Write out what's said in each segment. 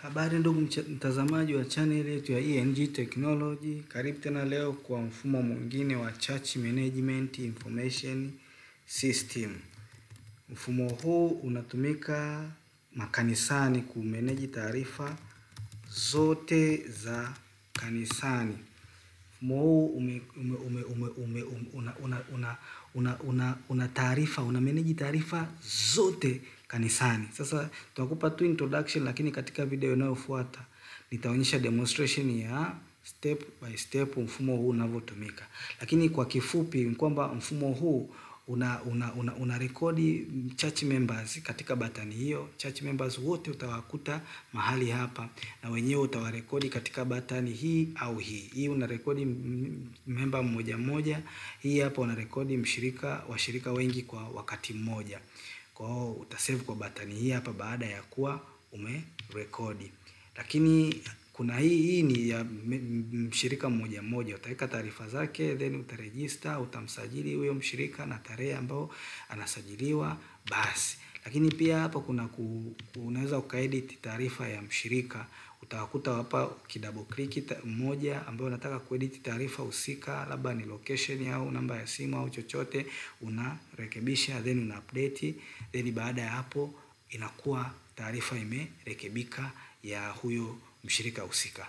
Habari ndugu mtazamaji wa channel yetu ya ENG Technology. Karibu tena leo kwa mfumo mwingine wa Church Management Information System. Mfumo huu unatumika makanisani kumanage taarifa zote za kanisani. Mfumo huu unamanage taarifa zote kanisani. Sasa tutakupa tu introduction, lakini katika video inayofuata nitaonyesha demonstration ya step by step mfumo huu unavyotumika. Lakini kwa kifupi ni kwamba mfumo huu una rekodi church members katika batani hiyo. Church members wote utawakuta mahali hapa, na wenyewe utawarekodi katika batani hii au hii. Hii unarekodi member mmoja mmoja, hii hapa unarekodi washirika wengi kwa wakati mmoja. Kwa hiyo utasave kwa batani hii hapa baada ya kuwa umerekodi. Lakini kuna hii ni ya mshirika mmoja mmoja, utaweka taarifa zake, then utaregister, utamsajili huyo mshirika na tarehe ambayo anasajiliwa basi. Lakini pia hapa kuna unaweza ukaedit taarifa ya mshirika. Utakuta hapa ukidouble click mmoja ambayo unataka kuedit taarifa husika, labda ni location au namba ya simu au chochote, unarekebisha then una update, then baada ya hapo inakuwa taarifa imerekebika ya huyo mshirika husika.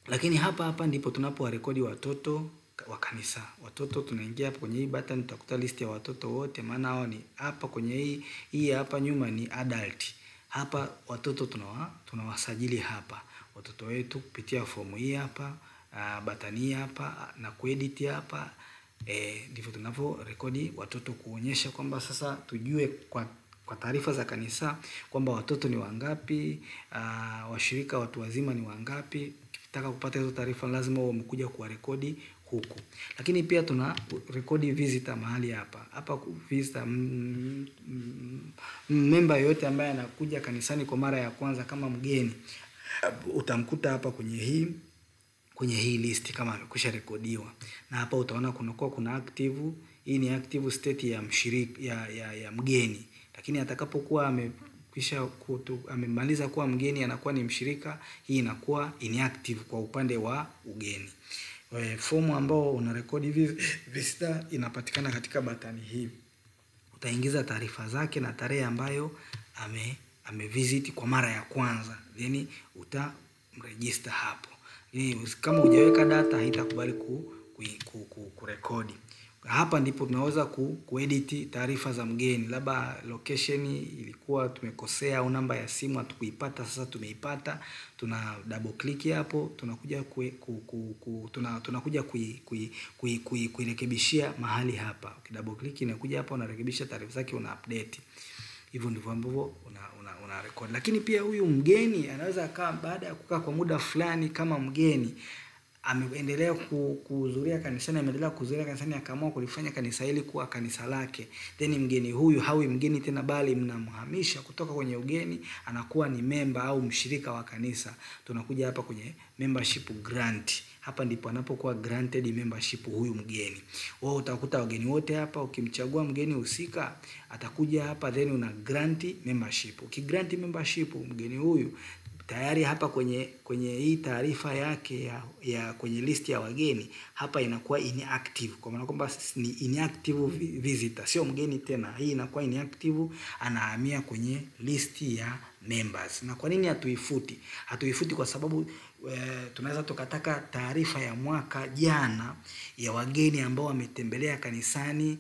Lakini hapa ndipo tunapowarekodi watoto wa kanisa. Watoto tunaingia hapa kwenye hii button, tutakuta list ya watoto wote, maana hao ni hapa kwenye hii hapa nyuma ni adult. Hapa watoto tunawasajili hapa watoto wetu kupitia fomu hii hapa, button hapa na kuedit hapa. Ndivyo tunavyorekodi watoto, kuonyesha kwamba sasa tujue kwa taarifa za kanisa kwamba watoto ni wangapi, washirika watu wazima ni wangapi. Ukitaka kupata hizo taarifa lazima umekuja kuwarekodi huku. Lakini pia tuna rekodi visitor mahali hapa. Hapa visitor member yote ambaye anakuja kanisani kwa mara ya kwanza kama mgeni, utamkuta hapa kwenye hii list kama amekwisha rekodiwa. Na hapa utaona kuna active. Hii ni active state ya mshirika ya mgeni. Lakini atakapokuwa amemaliza kuwa mgeni, anakuwa ni mshirika, hii inakuwa inactive kwa upande wa ugeni. Fomu ambao unarekodi visitor inapatikana katika batani hii. Utaingiza taarifa zake na tarehe ambayo amevisit kwa mara ya kwanza, then utamregister hapo. Kama hujaweka data haitakubali kurekodi. Hapa ndipo tunaweza kuedit taarifa za mgeni, labda location ilikuwa tumekosea au namba ya simu hatukuipata, sasa tumeipata. Tuna double click hapo, tunakuja kuirekebishia mahali hapa. Ukidouble click inakuja hapa, unarekebisha taarifa zake, una update. Hivyo ndivyo ambavyo una record. Lakini pia huyu mgeni anaweza kaa baada ya kukaa kwa muda fulani, kama mgeni ameendelea kuhudhuria kanisani, akaamua kulifanya kanisa hili kuwa kanisa lake, then mgeni huyu hawi mgeni tena, bali mnamhamisha kutoka kwenye ugeni, anakuwa ni member au mshirika wa kanisa. Tunakuja hapa kwenye membership grant. Hapa ndipo anapokuwa granted membership huyu mgeni. Wao utakuta wageni wote hapa, ukimchagua mgeni husika atakuja hapa, then una grant membership. Ukigrant membership mgeni huyu tayari hapa kwenye hii taarifa yake ya kwenye list ya wageni, hapa inakuwa inactive, kwa maana kwamba ni inactive visitor, sio mgeni tena. Hii inakuwa inactive, anahamia kwenye list ya members. Na kwa nini hatuifuti? Hatuifuti kwa sababu tunaweza tukataka taarifa ya mwaka jana ya wageni ambao wametembelea kanisani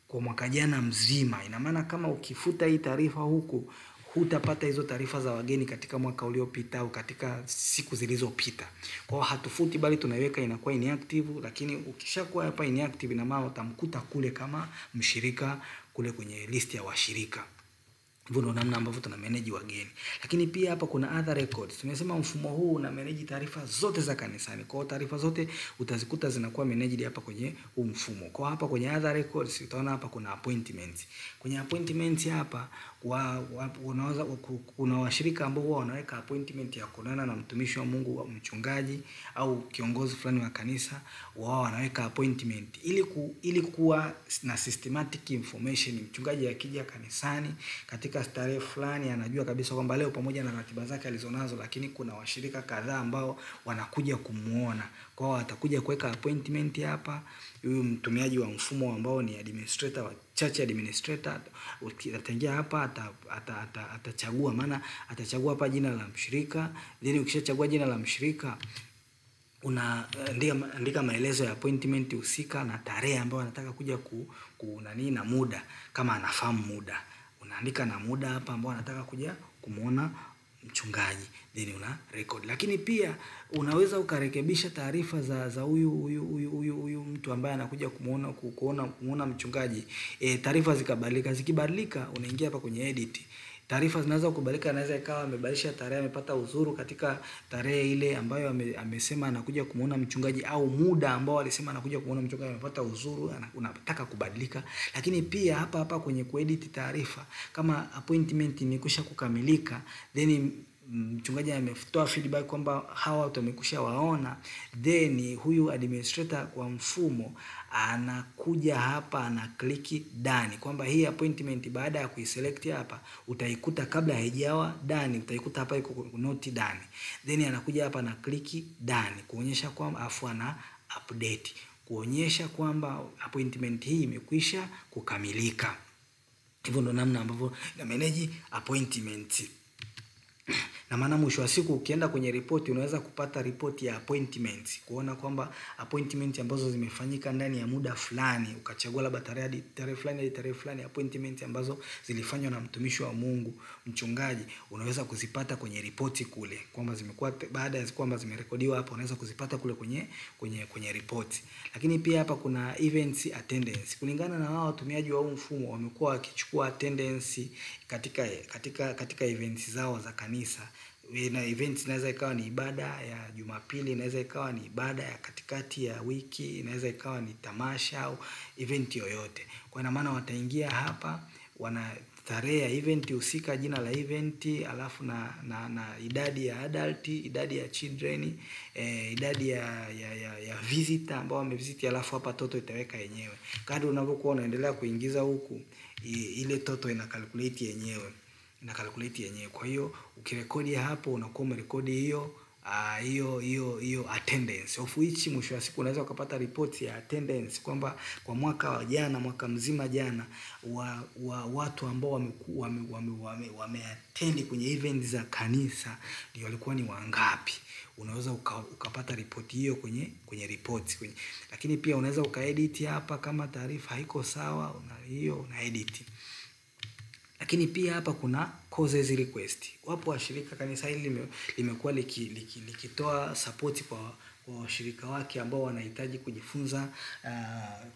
kwa mwaka jana mzima. Ina maana kama ukifuta hii taarifa huku, hutapata hizo taarifa za wageni katika mwaka uliopita au katika siku zilizopita. Kwa hiyo hatufuti, bali tunaiweka inakuwa inactive. Lakini ukishakuwa hapa inactive, na maana utamkuta kule kama mshirika kule kwenye list ya washirika. Hivyo ndio namna ambavyo tuna manage wageni. Lakini pia hapa kuna other records. Tumesema mfumo huu una manage taarifa zote za kanisani. Kwa hiyo taarifa zote utazikuta zinakuwa managed hapa kwenye huu mfumo. Kwa hapa kwenye other records utaona hapa kuna appointments. Kwenye appointments hapa unaweza kuna washirika ambao huwa wanaweka appointment ya kuonana na mtumishi wa Mungu wa mchungaji au kiongozi fulani wa kanisa, wao wanaweka appointment ili kuwa na systematic information. Mchungaji akija kanisani katika tarehe fulani anajua kabisa kwamba leo pamoja na ratiba zake alizonazo, lakini kuna washirika kadhaa ambao wanakuja kumuona. Kwa hiyo atakuja kuweka appointment hapa. Huyu mtumiaji wa mfumo ambao ni administrator wa church administrator ataingia hapa, atachagua, maana atachagua hapa jina la mshirika. Then ukishachagua jina la mshirika andika maelezo ya appointment husika na tarehe ambayo anataka kuja na muda, kama anafahamu muda unaandika na muda hapa ambao anataka kuja kumuona mchungaji, then una record. Lakini pia unaweza ukarekebisha taarifa za huyu mtu ambaye anakuja kumuona mchungaji. Taarifa zikabadilika, zikibadilika unaingia hapa kwenye edit. Taarifa zinaweza kubadilika, anaweza ikawa amebadilisha tarehe, amepata uzuru katika tarehe ile ambayo amesema anakuja kumuona mchungaji, au muda ambao alisema anakuja kumuona mchungaji amepata uzuru, unataka kubadilika. Lakini pia hapa kwenye kuedit taarifa, kama appointment imekwisha kukamilika, then mchungaji ametoa feedback kwamba hawa watu wamekwisha waona, then huyu administrator kwa mfumo anakuja hapa ana click done, kwamba hii appointment baada ya kuiselect hapa utaikuta kabla haijawa done, utaikuta hapa iko not done, then anakuja hapa na click done kuonyesha kwamba afu ana update kuonyesha kwamba appointment hii imekwisha kukamilika. Hivyo ndo namna ambavyo na manage appointment. Na maana mwisho wa siku ukienda kwenye report unaweza kupata report ya appointments, kuona kwamba appointment ambazo zimefanyika ndani ya muda fulani, ukachagua labda tarehe fulani hadi tarehe fulani, appointment ambazo zilifanywa na mtumishi wa Mungu mchungaji, unaweza kuzipata kwenye report kule, kwamba zimekuwa baada ya kwamba zimerekodiwa hapo, unaweza kuzipata kule kwenye report. Lakini pia hapa kuna events attendance. Kulingana na wao watumiaji wa huu mfumo wamekuwa wakichukua attendance katika events zao za kanisa. Na events inaweza ikawa ni ibada ya Jumapili, inaweza ikawa ni ibada ya katikati ya wiki, inaweza ikawa ni tamasha au event yoyote. Kwa maana wataingia hapa, wana tarehe ya event husika, jina la event, alafu na idadi ya adult, idadi ya children, idadi ya visitor ambao wamevisit, alafu hapa toto itaweka yenyewe. Kadri unavyokuwa unaendelea kuingiza huku, ile toto ina calculate yenyewe. Kwa hiyo ukirekodi hapo unakuwa umerekodi hiyo attendance, of which mwisho wa siku unaweza ukapata report ya attendance kwamba kwa mwaka wa jana, mwaka mzima jana, watu ambao wameattend kwenye events za kanisa ndio walikuwa ni wangapi. Unaweza ukapata ripoti hiyo kwenye reports Lakini pia unaweza ukaedit hapa kama taarifa haiko sawa, una edit. Lakini pia hapa kuna causes request. Wapo washirika, kanisa hili limekuwa likitoa support kwa washirika wake ambao wanahitaji kujifunza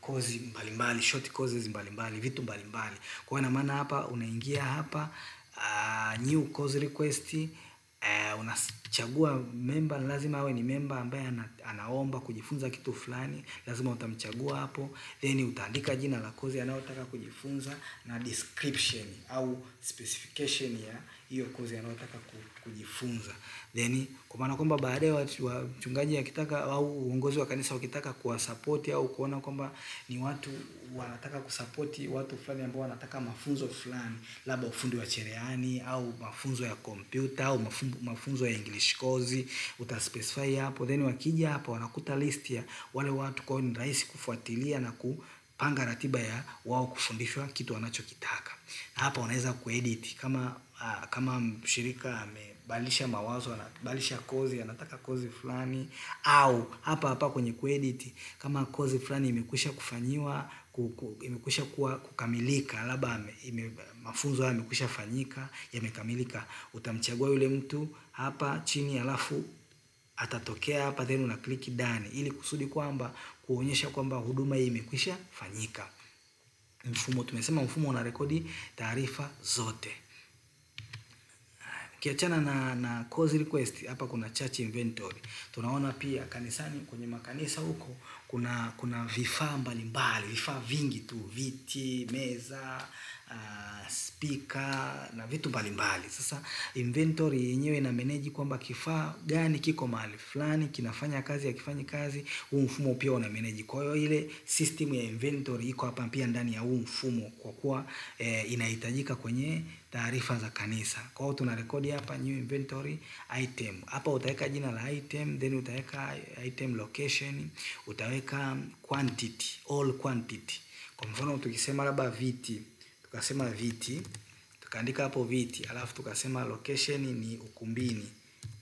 course mbalimbali, short courses mbalimbali, vitu mbalimbali. Kwa hiyo maana hapa unaingia hapa new course request, unachagua member, lazima awe ni member ambaye anaomba kujifunza kitu fulani, lazima utamchagua hapo, then utaandika jina la course anayotaka kujifunza na description au specification ya hiyo course anayotaka kujifunza. Then kwa maana kwamba baadaye wa mchungaji akitaka au uongozi wa kanisa ukitaka kuwasupport au kuona kwamba ni watu wanataka kusupport watu fulani ambao wanataka mafunzo fulani, labda ufundi wa cherehani au mafunzo ya kompyuta au mafunzo ya English course, utaspecify hapo, then wakija hapo wanakuta list ya wale watu, kwa hiyo ni rahisi kufuatilia na kupanga ratiba ya wao kufundishwa kitu wanachokitaka. Na hapa unaweza kuedit kama mshirika amebadilisha mawazo, anabadilisha kozi, anataka kozi fulani, au hapa kwenye kuedit kama kozi fulani imekwisha kufanyiwa, imekwisha kukamilika, labda mafunzo haya yamekwisha fanyika, yamekamilika, utamchagua yule mtu hapa chini, alafu atatokea hapa, then una click done ili kusudi kwamba kuonyesha kwamba huduma hii imekwisha fanyika. Tumesema mfumo unarekodi taarifa zote. Ukiachana na cause request, hapa kuna church inventory. Tunaona pia kanisani, kwenye makanisa huko kuna vifaa mbalimbali, vifaa vingi tu, viti, meza, speaker na vitu mbalimbali. Sasa inventory yenyewe ina manage kwamba kifaa gani kiko mahali fulani kinafanya kazi, akifanyi kazi, huu mfumo pia una manage. Kwa hiyo ile system ya inventory iko hapa pia ndani ya huu mfumo, kwa kuwa inahitajika kwenye taarifa za kanisa. Kwa hiyo tuna rekodi hapa new inventory item. Hapa utaweka jina la item, then utaweka item location, utaweka quantity, all quantity. Kwa mfano tukisema labda viti, tukasema viti, tukaandika hapo viti, alafu tukasema location ni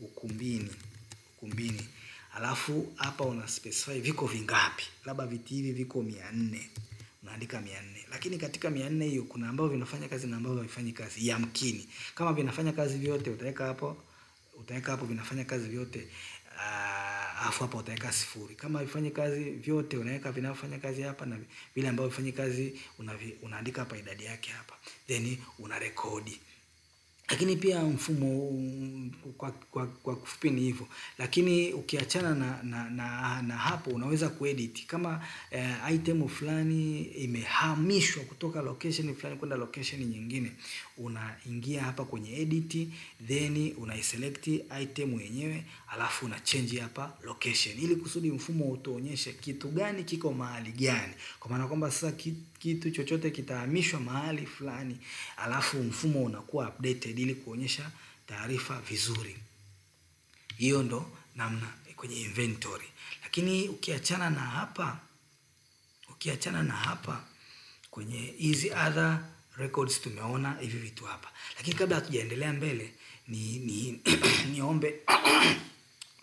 ukumbini. Alafu hapa una specify viko vingapi. Labda viti hivi viko 400. Unaandika 400. Lakini katika 400 hiyo kuna ambao vinafanya kazi na ambao havifanyi kazi. Yamkini kama vinafanya kazi vyote utaweka hapo vinafanya kazi vyote. Alafu hapa utaweka 0. Kama havifanyi kazi vyote unaweka vinafanya kazi hapa, na vile ambao havifanyi kazi unaandika hapa idadi yake hapa. Then una rekodi. Lakini pia mfumo kwa kufupi ni hivyo. Lakini ukiachana na hapo unaweza kuedit. Kama item fulani imehamishwa kutoka location fulani kwenda location nyingine, unaingia hapa kwenye edit, then unaiselect item yenyewe, alafu una change hapa location, ili kusudi mfumo utaonyeshe kitu gani kiko mahali gani. Kwa maana kwamba sasa kitu chochote kitahamishwa mahali fulani, alafu mfumo unakuwa updated ili kuonyesha taarifa vizuri. Hiyo ndo namna kwenye inventory. Lakini ukiachana na hapa kwenye hizi other records tumeona hivi vitu hapa. Lakini kabla hatujaendelea mbele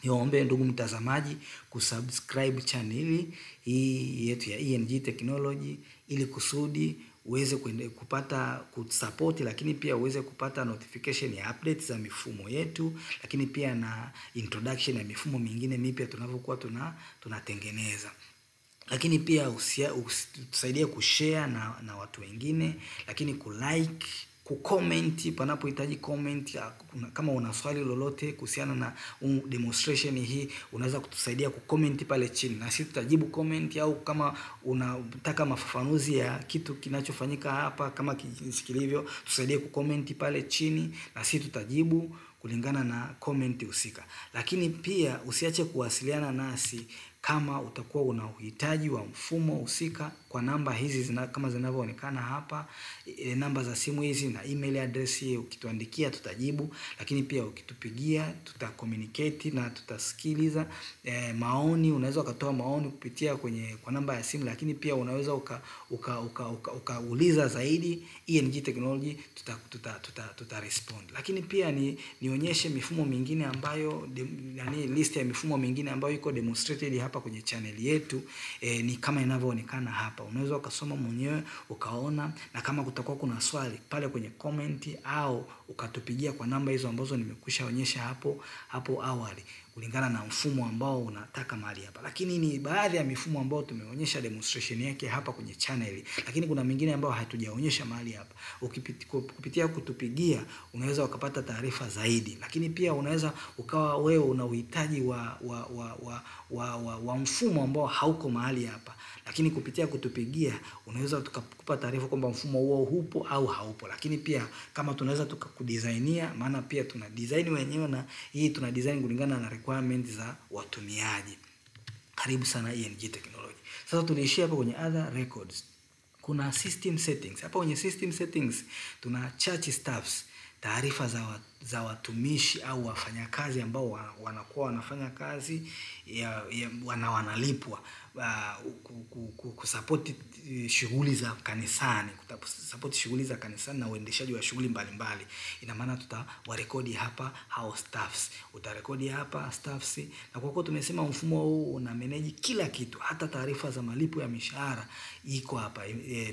niombe ndugu mtazamaji kusubscribe channel hii yetu ya ENG Technology, ili kusudi uweze kupata kusupport, lakini pia uweze kupata notification ya updates za mifumo yetu, lakini pia na introduction ya mifumo mingine mipya tunavyokuwa tunatengeneza. Lakini pia tusaidie kushare na watu wengine, lakini kulike, kucomment panapohitaji comment. Kama una swali lolote kuhusiana na demonstration hii, unaweza kutusaidia kucomment pale chini, na sisi tutajibu comment. Au kama unataka mafafanuzi ya kitu kinachofanyika hapa kama kilivyo, tusaidie kucomment pale chini, na sisi tutajibu kulingana na comment husika. Lakini pia usiache kuwasiliana nasi kama utakuwa una uhitaji wa mfumo husika kwa namba hizi kama zinavyoonekana hapa, namba za simu hizi na email address hii. Ukituandikia tutajibu, lakini pia ukitupigia tutacommunicate na tutasikiliza maoni. Unaweza ukatoa maoni kupitia kwa namba ya simu, lakini pia unaweza ukauliza zaidi ENG Technology, tutarespond. Lakini pia nionyeshe mifumo mingine ambayo list ya mifumo mingine ambayo iko demonstrated hapa kwenye channel yetu. Ni kama inavyoonekana hapa. Unaweza ukasoma mwenyewe ukaona, na kama kutakuwa kuna swali pale kwenye comment, au ukatupigia kwa namba hizo ambazo nimekwishaonyesha hapo awali, kulingana na mfumo ambao unataka mahali hapa. Lakini ni baadhi ya mifumo ambao tumeonyesha demonstration yake hapa kwenye channel, lakini kuna mingine ambayo hatujaonyesha mahali hapa. Kupitia kutupigia unaweza ukapata taarifa zaidi. Lakini pia unaweza ukawa wewe una uhitaji wa mfumo ambao hauko mahali hapa, lakini kupitia kutupigia unaweza tukakupa taarifa kwamba mfumo huo upo au haupo. Lakini pia kama tunaweza tukakudesignia, maana pia tuna design wenyewe, na hii tuna design kulingana na requirements za watumiaji. Karibu sana ENG Technology. Sasa tunaishia hapa kwenye other records. Kuna system settings. Hapa kwenye system settings tuna church staffs, taarifa za watumishi au wafanyakazi ambao wanakuwa wanafanya kazi wanalipwa kusupport shughuli za kanisani, na uendeshaji wa shughuli mbalimbali. Ina maana tutawarekodi hapa hao staffs. Utarekodi hapa staffs, na kwa kuwa tumesema mfumo huu una manage kila kitu, hata taarifa za malipo ya mishahara iko hapa,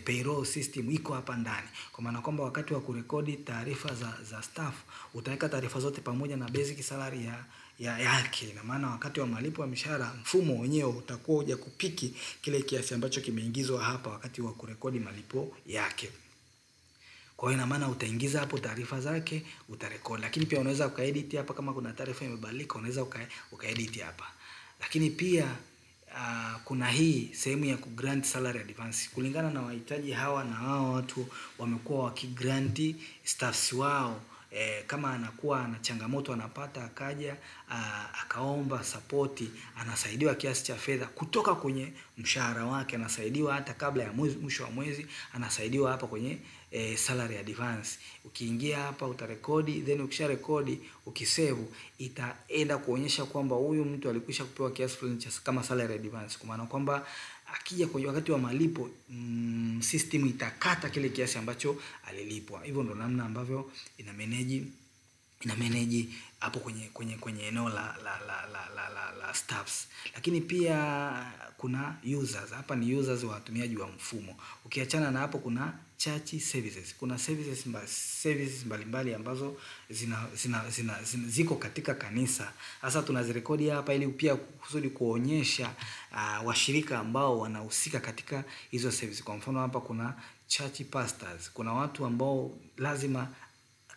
payroll system iko hapa ndani. Kwa maana kwamba wakati wa kurekodi taarifa za staff utaweka taarifa zote pamoja na basic salary yake. Ina maana wakati wa malipo ya mishahara mfumo wenyewe utakuwa uja kupiki kile kiasi ambacho kimeingizwa hapa wakati wa kurekodi malipo yake. Kwa hiyo ina maana utaingiza hapo taarifa zake, utarekodi. Lakini pia unaweza ukaedit hapa, kama kuna taarifa imebadilika unaweza ukaedit hapa. Lakini pia kuna hii sehemu ya kugrant salary advance kulingana na wahitaji hawa, na hao watu wamekuwa wakigranti staffs wao. Kama anakuwa na changamoto anapata akaja akaomba support, anasaidiwa kiasi cha fedha kutoka kwenye mshahara wake, anasaidiwa hata kabla ya mwisho wa mwezi, anasaidiwa hapa kwenye salary advance. Ukiingia hapa utarekodi, then ukisha rekodi ukisave, itaenda kuonyesha kwamba huyu mtu alikwisha kupewa kiasi fulani cha kama salary advance, kwa maana kwamba akija kwenye wakati wa malipo system itakata kile kiasi ambacho alilipwa. Hivyo ndo namna ambavyo ina manage hapo kwenye eneo la staffs. Lakini pia kuna users. Hapa ni users, watumiaji wa mfumo. Ukiachana na hapo kuna church services. Kuna services mbalimbali ambazo ziko katika kanisa. Sasa tunazirekodi hapa ili pia kusudi kuonyesha washirika ambao wanahusika katika hizo services. Kwa mfano hapa kuna church pastors. Kuna watu ambao lazima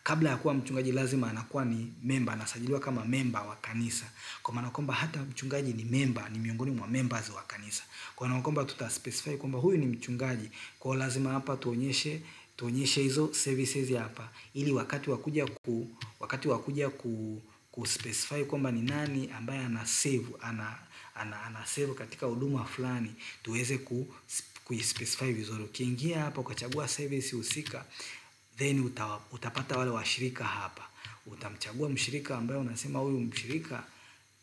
kabla ya kuwa mchungaji lazima anakuwa ni member, anasajiliwa kama member wa kanisa. Kwa maana kwamba hata mchungaji ni member, ni miongoni mwa members wa kanisa. Kwa maana kwamba tutaspecify kwamba huyu ni mchungaji. Kwa lazima hapa tuonyeshe hizo services hapa ili wakati wa kuja ku specify kwamba ni nani ambaye ana save katika huduma fulani, tuweze kuispecify vizuri. Ukiingia hapa ukachagua service husika, then utapata wale washirika hapa. Utamchagua mshirika ambaye unasema huyu mshirika,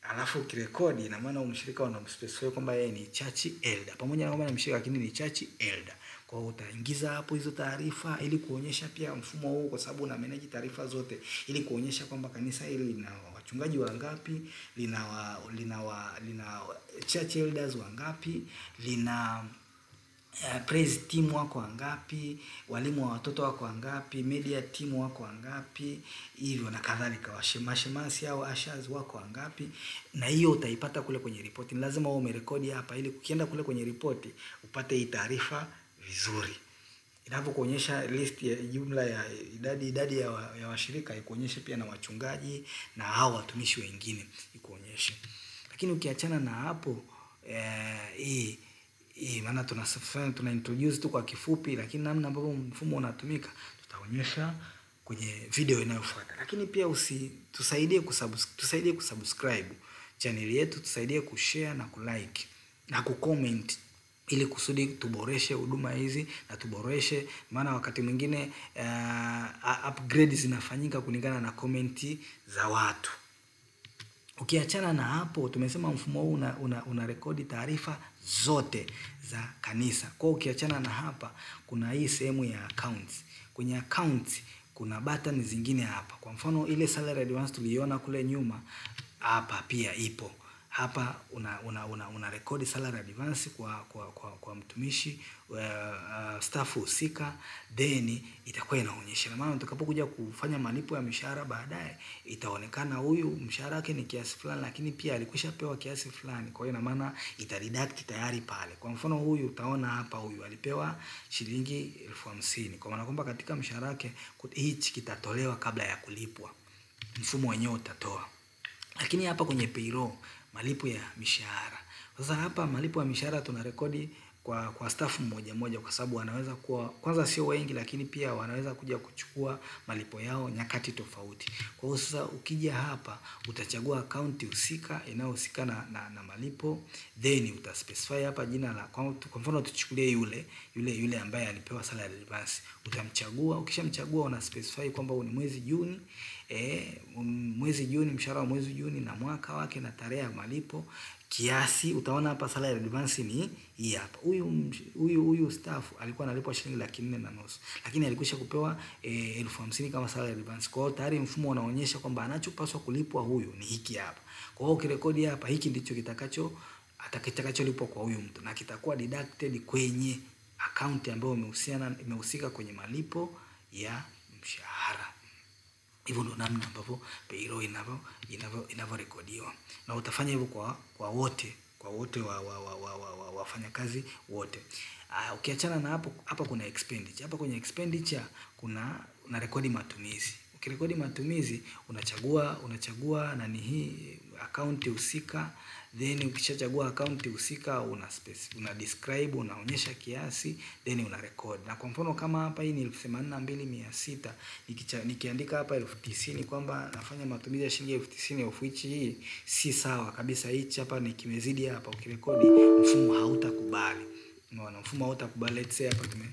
alafu ukirekodi, ina maana mshirika unamspecify kwamba yeye ni church elder. Pamoja na kwamba ni mshirika lakini ni church elder. Kwa hiyo utaingiza hapo hizo taarifa ili kuonyesha pia mfumo huu, kwa sababu una manage taarifa zote, ili kuonyesha kwamba kanisa hili lina wachungaji wangapi, lina church elders wangapi, lina praise team wako wangapi, walimu wa watoto wako wangapi, media team wako wangapi, hivyo na kadhalika, mashemasi au ushers wako wangapi. Na hiyo utaipata kule kwenye report. Ni lazima uwe umerekodi hapa ili ukienda kule kwenye report upate hii taarifa vizuri. Inapokuonyesha list ya jumla ya idadi ya washirika, ikuonyeshe pia na wachungaji na hao watumishi wengine ikuonyeshe. Lakini ukiachana na hapo maana tuna introduce tu kwa kifupi, lakini namna ambavyo mfumo unatumika tutaonyesha kwenye video inayofuata. Lakini pia tusaidie kusubscribe channel yetu, tusaidie kushare na kulike na kucomment ili kusudi tuboreshe huduma hizi na tuboreshe, maana wakati mwingine upgrades zinafanyika kulingana na comment za watu. Ukiachana na hapo, tumesema mfumo huu una rekodi taarifa zote za kanisa. Kwa ukiachana na hapa, kuna hii sehemu ya accounts. Kwenye accounts kuna button zingine hapa. Kwa mfano ile salary advance tuliona kule nyuma, hapa pia ipo. Hapa una record salary advance kwa mtumishi staff husika, then itakuwa inaonyesha. Na maana utakapokuja kufanya malipo ya mishahara baadaye, itaonekana huyu mshahara wake ni kiasi fulani, lakini pia alikwishapewa kiasi fulani. Kwa hiyo na maana itadeduct tayari pale. Kwa mfano huyu utaona hapa, huyu alipewa shilingi 50,000. Kwa maana kwamba katika mshahara wake hichi kitatolewa kabla ya kulipwa. Mfumo wenyewe utatoa. Lakini hapa kwenye payroll, malipo ya mishahara. Sasa hapa malipo ya mishahara tunarekodi kwa staff mmoja kwa sababu wanaweza kuwa kwanza sio wengi, lakini pia wanaweza kuja kuchukua malipo yao nyakati tofauti. Kwa hiyo sasa ukija hapa utachagua account husika inayohusika na malipo, then utaspecify hapa jina la account. Kwa mfano tuchukulie yule ambaye alipewa salary advance. Utamchagua, ukishamchagua una specify kwamba ni mwezi Juni, mshahara wa mwezi Juni na mwaka wake na tarehe ya malipo, kiasi. Utaona hapa salary advance ni hii hapa. Huyu staff alikuwa analipwa shilingi 450,000, lakini alikwisha kupewa 50,000 kama salary advance. Kwa hiyo tayari mfumo unaonyesha kwamba anachopaswa kulipwa huyu ni hiki hapa. Kwa hiyo ukirekodi hapa, hiki ndicho kitakacholipwa kwa huyu mtu, na kitakuwa deducted kwenye account ambayo imehusika kwenye malipo ya mshahara. Hivyo ndo namna ambavyo payroll inavyorekodiwa. Na utafanya hivyo kwa wote wafanyakazi wote. Ukiachana na hapo, hapa kuna expenditure. Hapa kwenye expenditure kuna rekodi matumizi. ukirekodi matumizi unachagua nani hii account husika, then ukishachagua account husika una describe, unaonyesha kiasi, then una record. Na kwa mfano kama hapa hii ni 82,600, nikiandika hapa 90,000 kwamba nafanya matumizi ya shilingi 90,000 of which hii si sawa kabisa, hichi hapa ni kimezidi hapa, ukirekodi mfumo hautakubali. Unaona mfumo hautakubali. Let's say hapa tume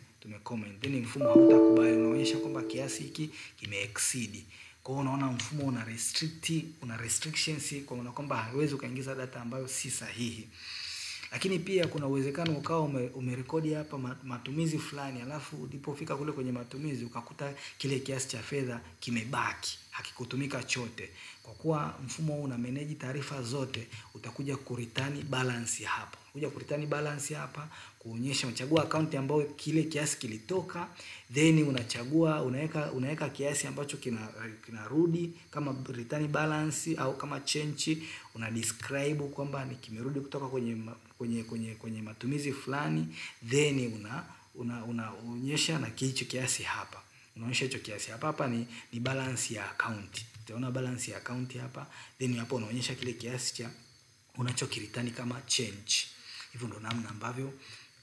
comment, then mfumo hautakubali, unaonyesha kwamba kiasi hiki kime exceed. Kwa hiyo unaona mfumo una restrictions, kwa maana kwamba hauwezi ukaingiza data ambayo si sahihi. Lakini pia kuna uwezekano ukawa umerekodi hapa matumizi fulani, alafu ulipofika kule kwenye matumizi ukakuta kile kiasi cha fedha kimebaki, hakikutumika chote. Kwa kuwa mfumo huu una manage taarifa zote, utakuja kureturn balance hapa. Kuonyesha unachagua account ambayo kile kiasi kilitoka, then unaweka kiasi ambacho kinarudi kama return balance au kama change, una describe kwamba ni kimerudi kutoka kwenye matumizi fulani, then unaonyesha na hicho kiasi hapa. Unaonyesha hicho kiasi hapa ni balance ya account. Utaona balance ya account hapa, then hapo unaonyesha kile kiasi cha unachokiritani kama change. Hivyo ndo namna ambavyo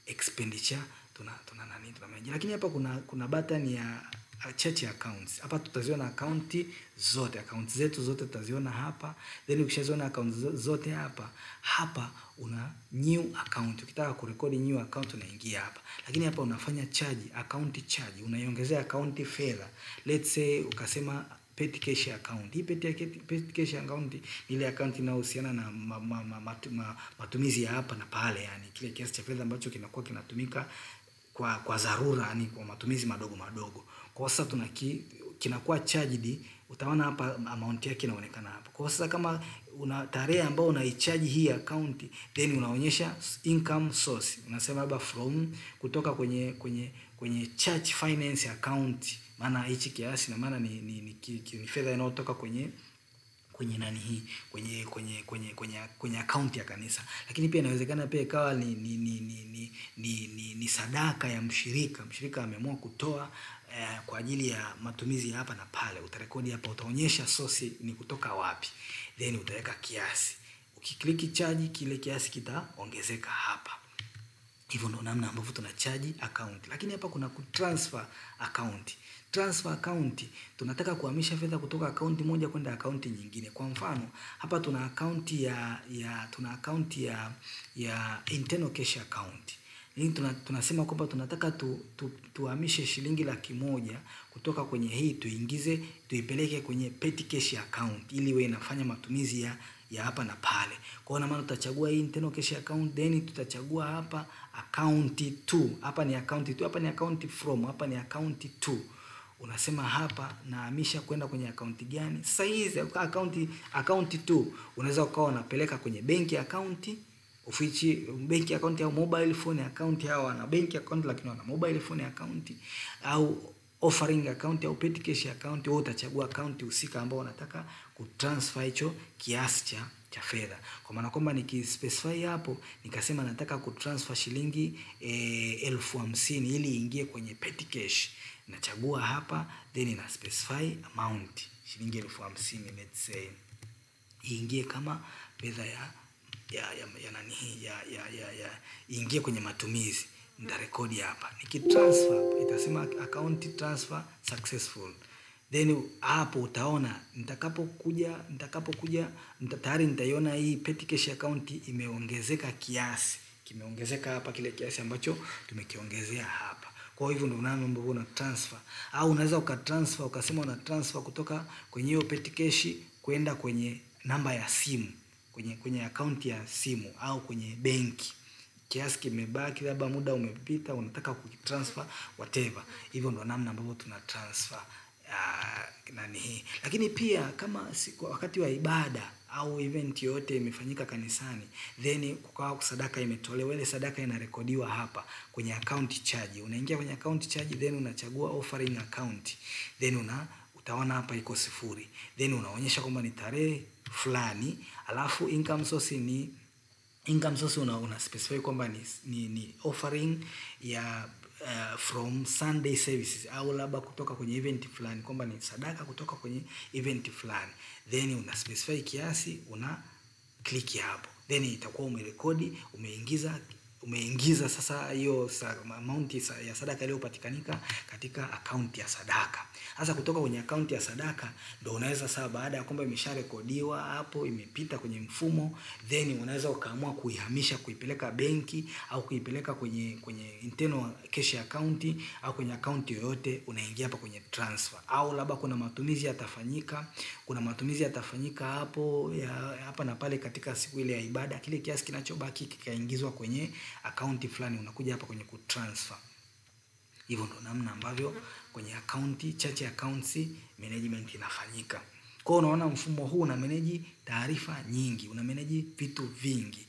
expenditure tunamanage. Lakini hapa kuna button ya chart accounts. Hapa tutaziona account zetu zote tutaziona hapa. Then ukishaziona account zote hapa una new account. Ukitaka kurekodi new account unaingia hapa. Lakini hapa unafanya account charge, unaiongezea account fedha. Let's say ukasema petty cash account. Hii petty cash account ni ile account inayohusiana na matumizi ya hapa na pale, yani kile kiasi cha fedha ambacho kinakuwa kinatumika kwa dharura, yani kwa matumizi madogo. Kwa sasa kinakuwa charged, utaona hapa amount yake inaonekana hapa. Kwa sasa kama una tarehe ambayo unaicharge hii account, then unaonyesha income source. Unasema hapa kutoka kwenye church finance account, maana hichi kiasi na maana ni fedha inayotoka kwenye nani hii kwenye account ya kanisa. Lakini pia inawezekana pia ikawa ni sadaka ya mshirika ameamua kutoa kwa ajili ya matumizi hapa na pale. Utarekodi hapa, utaonyesha source ni kutoka wapi, then utaweka kiasi. Ukiklik charge, kile kiasi kitaongezeka hapa. Hivyo ndo namna ambavyo tunacharge account. Lakini hapa kuna kutransfer account. Transfer account, tunataka kuhamisha fedha kutoka account moja kwenda account nyingine. Kwa mfano, hapa tuna account ya internal cash account. Hii tunasema kwamba tunataka tuhamishe shilingi 100,000 kutoka kwenye hii tuipeleke kwenye petty cash account ili iwe inafanya matumizi ya hapa na pale. Kwa hiyo maana tutachagua hii internal cash account, then tutachagua hapa account 2. Hapa ni account 2, hapa ni account from, hapa ni account 2. Unasema hapa nahamisha kwenda kwenye account gani? Sasa hizi account 2 unaweza ukawa unapeleka kwenye bank account, bank account au mobile phone account. Hao wana bank account lakini wana mobile phone account, au offering account au petty cash account. Wewe utachagua account husika ambao unataka kutransfer hicho kiasi cha fedha. Kwa maana kwamba nikispecify hapo nikasema nataka kutransfer shilingi 50,000 ili iingie kwenye petty cash, nachagua hapa, then na specify amount shilingi 50,000, let's say iingie kama fedha ya nani iingie kwenye matumizi. Nitarekodi hapa, nikitransfer itasema account transfer successful. Then hapo utaona nitakapokuja tayari nitaiona hii petty cash account imeongezeka kiasi, kimeongezeka hapa kile kiasi ambacho tumekiongezea hapa. Kwa hivyo ndio namna ambavyo una transfer, au unaweza ukatransfer ukasema una transfer kutoka kwenye hiyo petty cash kwenda kwenye namba ya simu, kwenye account ya simu au kwenye benki. Kiasi kimebaki, labda muda umepita, unataka kukitransfer whatever. Hivyo ndio namna ambavyo tuna transfer nani hii. Lakini pia kama wakati wa ibada au event yote imefanyika kanisani, then kukawa sadaka imetolewa, ile sadaka inarekodiwa hapa kwenye account charge. Unaingia kwenye account charge, then unachagua offering account, then utaona hapa iko 0, then unaonyesha kwamba ni tarehe fulani, alafu income source una specify kwamba ni offering ya from Sunday services, au labda kutoka kwenye event fulani, kwamba ni sadaka kutoka kwenye event fulani, then una specify kiasi, una click hapo, then itakuwa umerekodi, umeingiza sasa hiyo amount ya sadaka iliyopatikanika katika account ya sadaka. Sasa kutoka kwenye account ya sadaka ndio unaweza sasa, baada ya kwamba imesharekodiwa hapo, imepita kwenye mfumo, then unaweza ukaamua kuihamisha, kuipeleka benki, au kuipeleka kwenye internal cash account, au kwenye account yoyote. Unaingia hapa kwenye transfer, au labda kuna matumizi yatafanyika hapo hapa na pale katika siku ile ya ibada, kile kiasi kinachobaki kikaingizwa kwenye account fulani, unakuja hapa kwenye kutransfer. Hivyo ndo namna ambavyo kwenye church accounts management inafanyika. Kwa hiyo unaona mfumo huu una manage taarifa nyingi, una manage vitu vingi,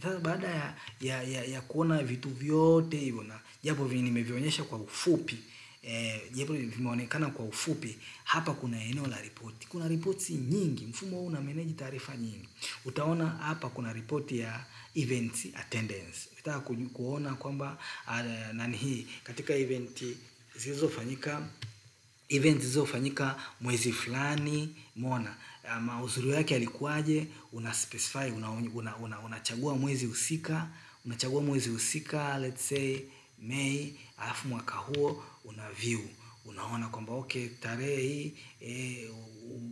Sasa baada ya kuona vitu vyote hivyo, na japo nimevionyesha kwa ufupi, japo vimeonekana kwa ufupi, hapa kuna eneo la report. Kuna reports nyingi, mfumo huu una manage taarifa nyingi. Utaona hapa kuna report ya events attendance. Nataka kuona kwamba katika events zilizofanyika mwezi fulani, umeona mahudhurio yake yalikuwaje, una specify, unachagua mwezi husika, let's say May, alafu mwaka huo una view, unaona kwamba okay, tarehe hii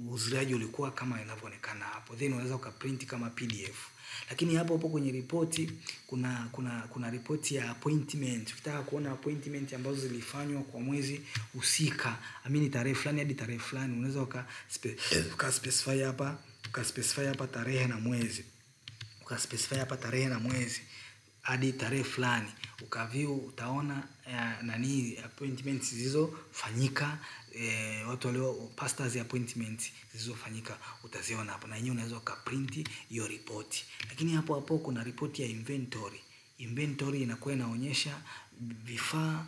uhudhuriaji ulikuwa kama inavyoonekana hapo, then unaweza ukaprint kama PDF. Lakini hapo kwenye ripoti kuna ripoti ya appointment. Ukitaka kuona appointment ambazo zilifanywa kwa mwezi husika, tarehe fulani hadi tarehe fulani, unaweza ukaspecify hapa tarehe na mwezi, hadi tarehe fulani, ukaview, utaona appointments zilizofanyika, watu walio pastors appointments zilizofanyika, utaziona hapo, na yenyewe unaweza ukaprint hiyo report. Lakini hapo kuna report ya inventory inakuwa inaonyesha vifaa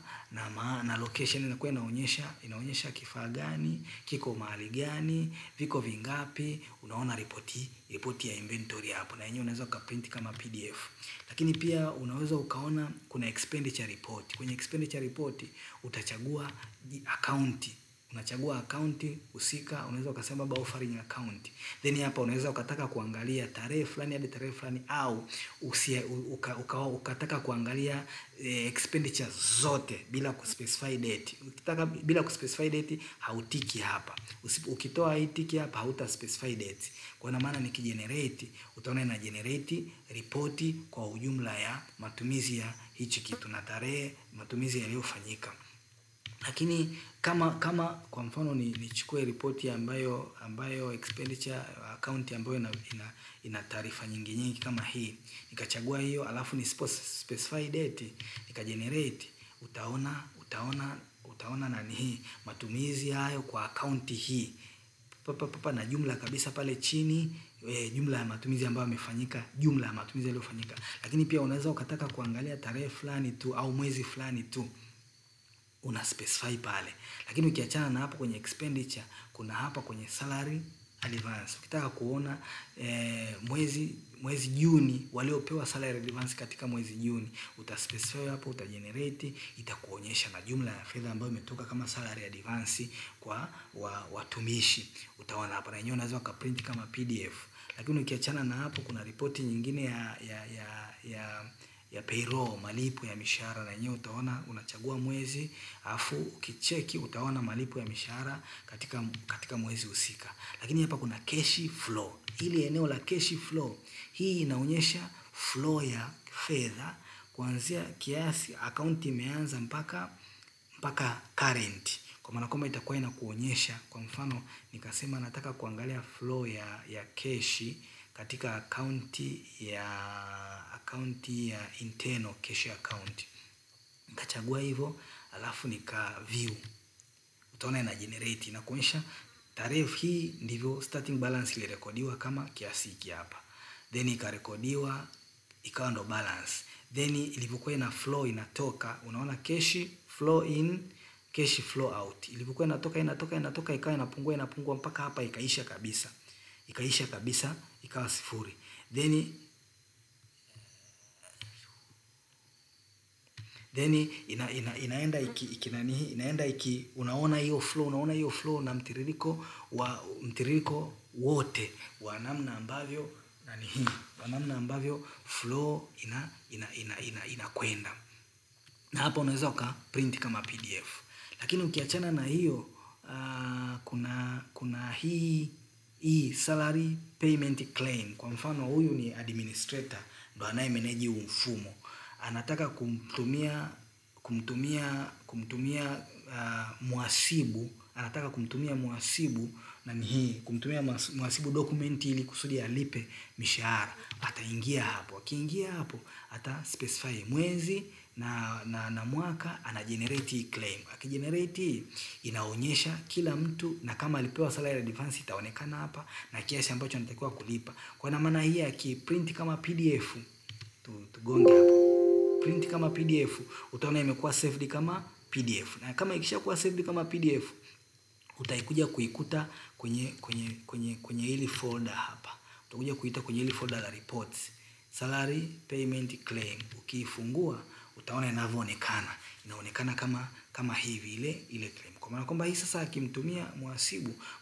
na location, inakuwa inaonyesha kifaa gani kiko mahali gani, viko vingapi. Unaona report ya inventory hapo, na yenyewe unaweza ukaprint kama PDF. Lakini pia unaweza ukaona kuna expenditure report. Kwenye expenditure report utachagua account, unachagua account husika, unaweza ukasema baba offering account. Then hapa unaweza ukataka kuangalia tarehe fulani hadi tarehe fulani, au ukataka kuangalia expenditure zote bila kuspecify date. Ukitaka bila kuspecify date, hautiki hapa. Ukitoa hii tiki hapa, hauta specify date. Kwa maana nikigenerate, utaona ina generate report kwa ujumla ya matumizi ya hichi kitu na tarehe matumizi yaliyofanyika. Lakini kama kwa mfano nichukue ripoti ambayo expenditure account ambayo ina taarifa nyingi kama hii, nikachagua hiyo, alafu nisipo specify date, nikagenerate, utaona hii matumizi hayo kwa account hii na jumla kabisa pale chini, jumla ya matumizi ambayo yamefanyika, jumla ya matumizi yaliyofanyika. Lakini pia unaweza ukataka kuangalia tarehe fulani tu au mwezi fulani tu, una specify pale. Lakini ukiachana na hapo kwenye expenditure, kuna hapa kwenye salary advance. Ukitaka kuona mwezi Juni waliopewa salary advance katika mwezi Juni, utaspecify hapo, utagenerate, itakuonyesha na jumla ya fedha ambayo imetoka kama salary advance kwa watumishi. Utaona hapa, na yenyewe unaweza ukaprint kama PDF. Lakini ukiachana na hapo, kuna ripoti nyingine ya payroll, malipo ya mishahara, na yenyewe utaona, unachagua mwezi, afu ukicheki utaona malipo ya mishahara katika mwezi husika. Lakini hapa kuna cash flow. Hili eneo la cash flow, hii inaonyesha flow ya fedha kuanzia kiasi account imeanza mpaka current. Kwa maana kwamba itakuwa inakuonyesha, kwa mfano nikasema nataka kuangalia flow ya cash katika account ya internal cash account. Nikachagua hivyo, alafu nika view. Utaona ina generate, inakuonyesha tarehe hii ndivyo starting balance ilirekodiwa kama kiasi hiki hapa. Then ikarekodiwa ikawa ndo balance. Then ilivyokuwa ina flow inatoka, unaona cash flow in, cash flow out. Ilivyokuwa inatoka ikawa inapungua mpaka hapa ikaisha kabisa, ikawa then inaenda inaenda unaona hiyo flow na mtiririko wote wa namna ambavyo wa namna ambavyo flow inakwenda. Na hapa unaweza print kama PDF. Lakini ukiachana na hiyo kuna hii salary payment claim. Kwa mfano huyu ni administrator, ndo anaye manage huu mfumo. Anataka kumtumia mhasibu, anataka kumtumia mhasibu kumtumia mhasibu document ili kusudi alipe mishahara. Ataingia hapo. Akiingia hapo ata specify mwezi na mwaka, ana generate claim. Akigenerate inaonyesha kila mtu, na kama alipewa salary advance itaonekana hapa na kiasi ambacho anatakiwa kulipa. Kwa maana hii akiprint kama PDF, tugonge hapo. Print kama PDF, utaona imekuwa saved kama PDF. Na kama ikishakuwa saved kama PDF, utaikuja kuikuta kwenye hili folder hapa. Utakuja kuita kwenye hili folder la reports, salary payment claim. Ukiifungua utaona inavyoonekana. Inaonekana kama hivi ile claim. Kwa maana kwamba hii sasa akimtumia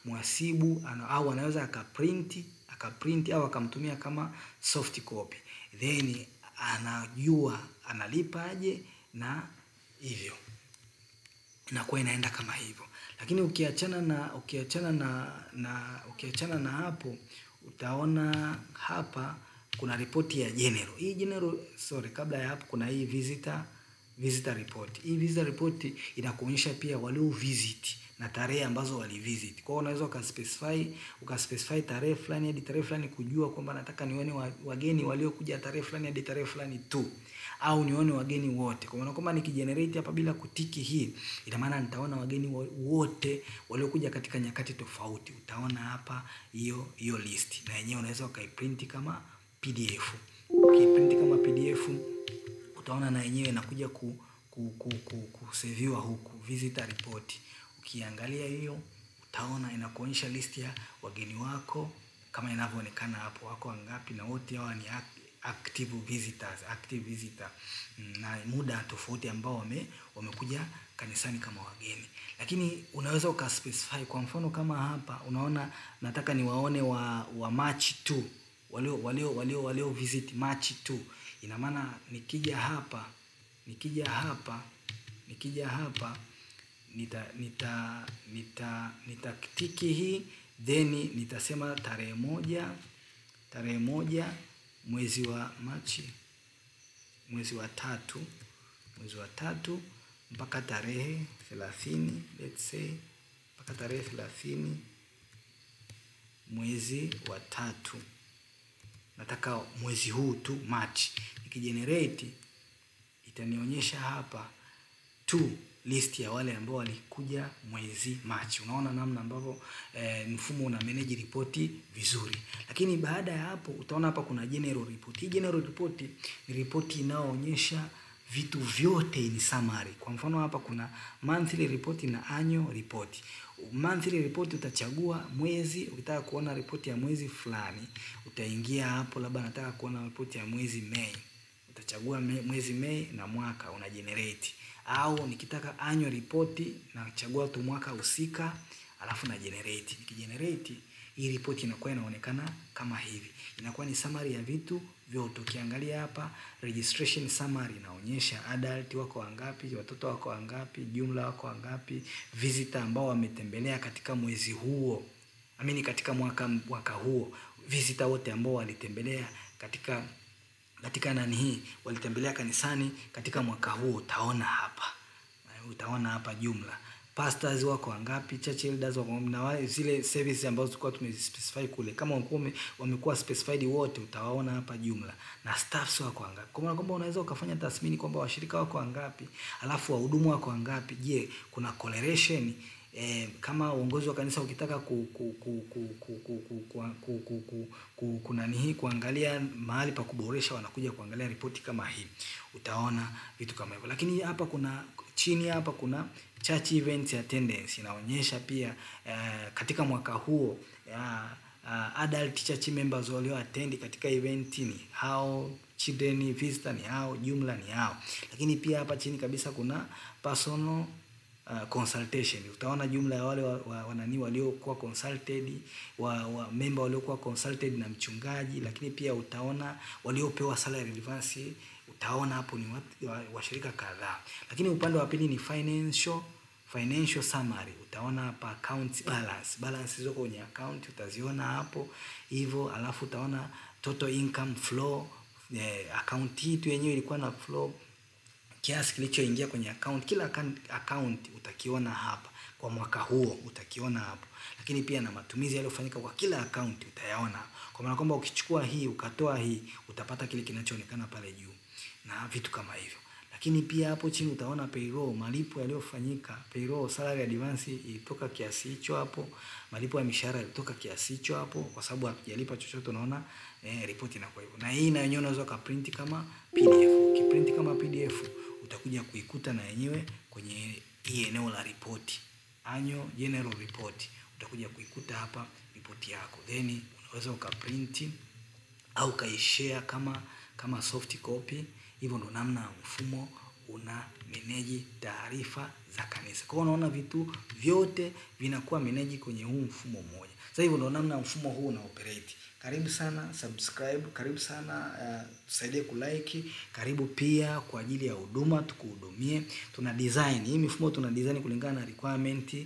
mhasibu au anaweza akaprint au akamtumia kama soft copy. Then anajua analipaje na hivyo. Inakuwa inaenda kama hivyo. Lakini ukiachana na hapo, utaona hapa kuna ripoti ya general. Hii general, kabla ya hapo kuna hii visitor report. Hii visitor report inakuonyesha pia walio visit na tarehe ambazo walivisit. Kwa hiyo unaweza ukaspecify tarehe fulani hadi tarehe fulani, kujua kwamba nataka nione wageni waliokuja tarehe fulani hadi tarehe fulani tu, au nione wageni wote. Kwa maana kwamba nikigenerate hapa bila kutiki hii, ina maana nitaona wageni wote waliokuja katika nyakati tofauti. Utaona hapa hiyo list, na yenyewe unaweza ukaiprint kama PDF. Ukiprint kama PDF utaona na yenyewe inakuja kusaviwa huku visitor report. Ukiangalia hiyo utaona inakuonyesha list ya wageni wako kama inavyoonekana hapo, wako wangapi, na wote hawa ni active visitor na muda tofauti ambao wamekuja kanisani kama wageni. Lakini unaweza ukaspecify, kwa mfano kama hapa unaona nataka niwaone wa March 2, walio visit March 2. Ina maana nikija hapa nitatiki hii, then nitasema tarehe moja mwezi wa Machi, mwezi wa tatu mpaka tarehe 30, let's say mpaka tarehe 30 mwezi wa 3. Nataka mwezi huu tu March. Nikigenerate itanionyesha hapa tu list ya wale ambao walikuja mwezi March. Unaona namna ambavyo mfumo una manage ripoti vizuri. Lakini baada ya hapo utaona hapa kuna general report. Hii general report ni ripoti inayoonyesha vitu vyote in summary. Kwa mfano hapa kuna monthly report na annual report. Monthly report utachagua mwezi. Ukitaka kuona report ya mwezi fulani utaingia hapo, labda nataka kuona report ya mwezi Mei, utachagua mwezi Mei na mwaka una generate. Au nikitaka annual report nachagua tu mwaka husika alafu na generate. Nikigenerate hii report inakuwa inaonekana kama hivi. Inakuwa ni summary ya vitu vyote. Ukiangalia hapa registration summary inaonyesha adult wako wangapi, watoto wako wangapi, jumla wako wangapi, visitor ambao wametembelea katika mwezi huo, katika mwaka huo, visitor wote ambao walitembelea katika walitembelea kanisani katika mwaka huo. Utaona hapa jumla. Pastors wako wangapi, church elders wako wangapi, na zile services ambazo tulikuwa tumespecify kule, kama wamekuwa specified wote utawaona hapa jumla, na staffs wako wangapi. Kwa maana kwamba unaweza ukafanya tathmini kwamba washirika wako wangapi, alafu wahudumu wako wangapi. Je, kuna correlation? Kama uongozi wa kanisa ukitaka kuangalia mahali pa kuboresha, wanakuja kuangalia ripoti kama hii, utaona vitu kama hivyo. Lakini hapa chini hapa kuna church events attendance, inaonyesha pia katika mwaka huo adult church members walio attend katika event ni how children, visitor ni hao, jumla ni hao. Lakini pia hapa chini kabisa kuna personal consultation. Utaona jumla ya wale wanani waliokuwa consulted, wa member waliokuwa consulted na mchungaji. Lakini pia utaona waliopewa salary advance, utaona hapo ni washirika kadhaa. Lakini upande wa pili ni financial summary. Utaona hapa account balance ziko kwenye account utaziona hapo hivyo. Alafu utaona total income flow, account hii tu yenyewe ilikuwa na flow, kiasi kilichoingia kwenye account. Kila account utakiona hapa kwa mwaka huo, utakiona hapo. Lakini pia na matumizi yaliyofanyika kwa kila account utayaona. Kwa maana kwamba ukichukua hii ukatoa hii utapata kile kinachoonekana pale juu na vitu kama hivyo. Lakini pia hapo chini utaona payroll, malipo yaliyofanyika. Payroll, salary advance ilitoka kiasi hicho hapo, malipo ya mishahara ilitoka kiasi hicho hapo, kwa sababu hakijalipa chochote. Unaona report inakuwa hivyo. Na hii na yenyewe unaweza kuprint kama PDF. Ukiprint kama PDF utakuja kuikuta na yenyewe kwenye hii eneo la report, annual general report. Utakuja kuikuta hapa report yako, then unaweza ukaprint au kaishare kama soft copy. Hivyo ndo namna mfumo una manage taarifa za kanisa. Kwa hiyo unaona vitu vyote vinakuwa manage kwenye huu mfumo mmoja. Sasa hivyo ndo namna mfumo huu una operate. Karibu sana, subscribe, karibu sana, tusaidie kulike, karibu pia kwa ajili ya huduma tukuhudumie. Tuna design hii mifumo, tuna design kulingana na requirement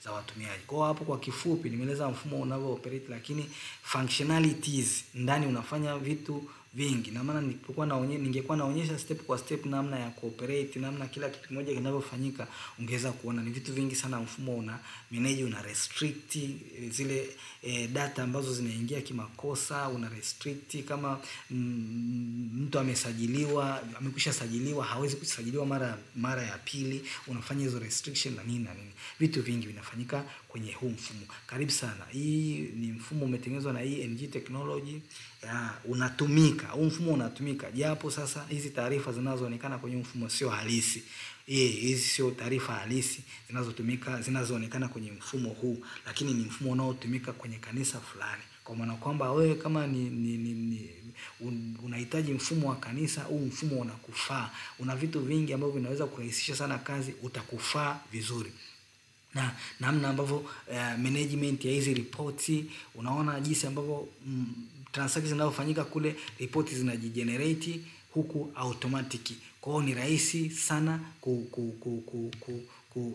za watumiaji. Kwa hapo kwa kifupi nimeeleza mfumo unavyo operate, lakini functionalities ndani unafanya vitu vingi. Na maana ningekuwa naonyesha step kwa step namna ya cooperate, namna kila kitu kimoja kinavyofanyika, ungeweza kuona ni vitu vingi sana. Mfumo una manage, una restrict zile data ambazo zinaingia kimakosa, una restrict kama mtu amekwisha sajiliwa hawezi kusajiliwa mara ya pili, unafanya hizo restriction na nini. Vitu vingi vinafanyika kwenye huu mfumo. Karibu sana. Hii ni mfumo umetengenezwa na ENG Technology. Unatumika, huu mfumo unatumika, japo sasa hizi taarifa zinazoonekana kwenye mfumo sio halisi. Hizi sio taarifa halisi zinazoonekana kwenye mfumo huu, lakini ni mfumo unaotumika kwenye kanisa fulani. Kwa maana kwamba wewe kama unahitaji mfumo wa kanisa, huu mfumo unakufaa. Una vitu vingi ambavyo vinaweza kurahisisha sana kazi, utakufaa vizuri. Na namna ambavyo management ya hizi reports, unaona jinsi ambavyo transactions zinazofanyika kule, reports zinajigenerate huku automatic. Kwa hiyo ni rahisi sana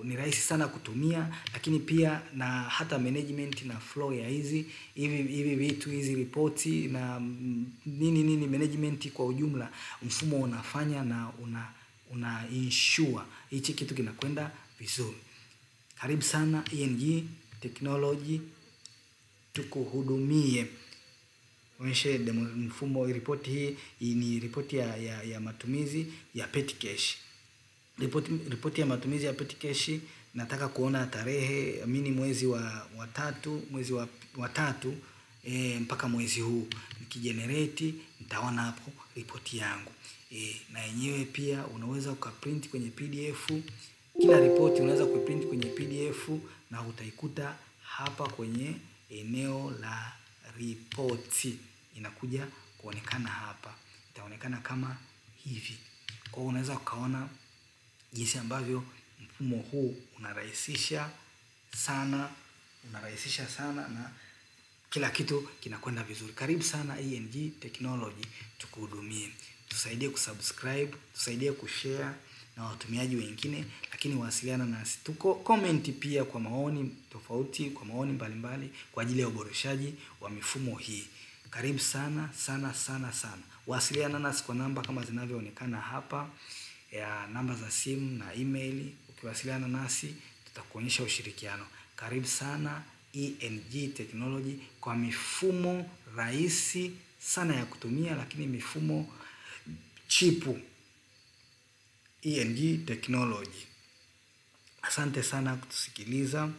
ni rahisi sana kutumia. Lakini pia na hata management na flow ya hivi vitu, hizi reports na nini management kwa ujumla, mfumo unafanya na una ensure hichi kitu kinakwenda vizuri. Karibu sana ENG Technology tukuhudumie. Onyeshe mfumo. Ripoti hii ni ripoti ya matumizi ya petty cash. Ripoti ya matumizi ya petty cash. Nataka kuona tarehe mwezi wa tatu mpaka mwezi huu. Nikigenerate nitaona hapo ripoti yangu. Na yenyewe pia unaweza ukaprint kwenye PDF. Kila ripoti unaweza kuprint kwenye PDF na utaikuta hapa kwenye eneo la report. Inakuja kuonekana hapa. Itaonekana kama hivi. Kwa hiyo unaweza ukaona jinsi ambavyo mfumo huu unarahisisha sana na kila kitu kinakwenda vizuri. Karibu sana ENG Technology tukuhudumie. Tusaidie kusubscribe, tusaidie kushare na watumiaji wengine, lakini wasiliana nasi. Tuko comment pia kwa maoni tofauti, kwa maoni mbalimbali kwa ajili ya uboreshaji wa mifumo hii. Karibu sana. Wasiliana nasi kwa namba kama zinavyoonekana hapa, ya namba za simu na email. Ukiwasiliana nasi tutakuonyesha ushirikiano. Karibu sana ENG Technology kwa mifumo rahisi sana ya kutumia, lakini mifumo chipu. ENG Technology. Asante sana kutusikiliza.